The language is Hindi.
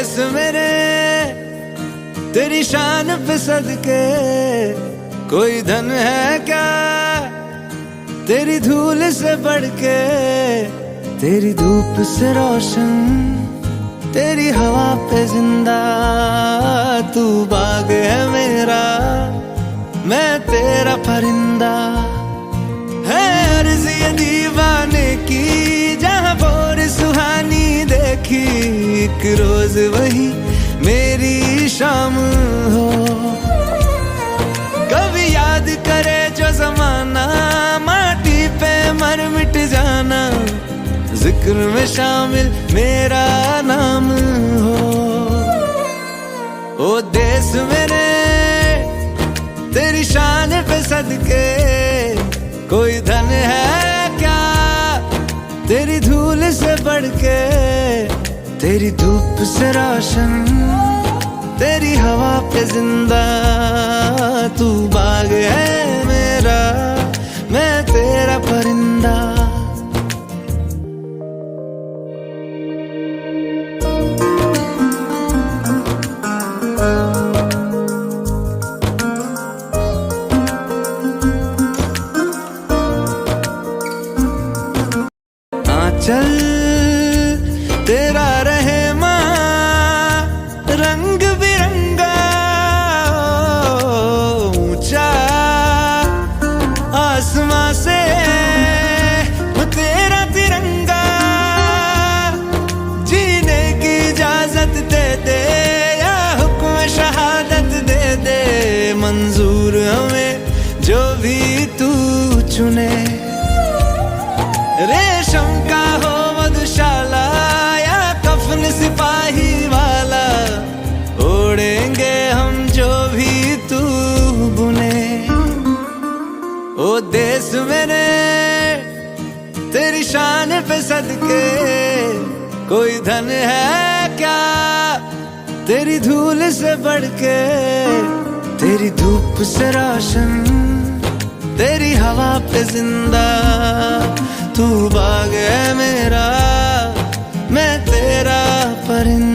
देश मेरे तेरी शान पे सदके, कोई धन है क्या तेरी धूल से बढ़ के, तेरी धूप से रोशन तेरी हवा पे जिंदा, तू बाग है मेरा मैं तेरा परिंदा। है अर्ज़ ये दीवाने की जहाँ भोर सुहानी देखी, एक रोज वही मेरी शाम हो। कभी याद करे जो जमाना, माटी पे मर मिट जाना, जिक्र में शामिल मेरा नाम हो। ओ देश मेरे तेरी शान पे सदके, कोई धन है क्या तेरी धूल से बढ़ के, तेरी धूप से रोशन तेरी हवा पे जिंदा, तू बाग है मेरा मैं तेरा परिंदा। चल तेरा रहे माँ रंग बिरंगा, ऊंचा आसमां से तेरा तिरंगा, जीने की इजाजत दे दे या हुक्म शहादत दे दे, मंजूर हमें जो भी तू चुने। रेशम का हो मधुशाला या कफन सिपाही वाला, ओढ़ेंगे हम जो भी तू बुने। ओ देश मेरे तेरी शान पे सदके, कोई धन है क्या तेरी धूल से बढ़ के, तेरी धूप से रोशन तेरी हवा पे जिंदा, तू बाग है मेरा मैं तेरा परिंदा।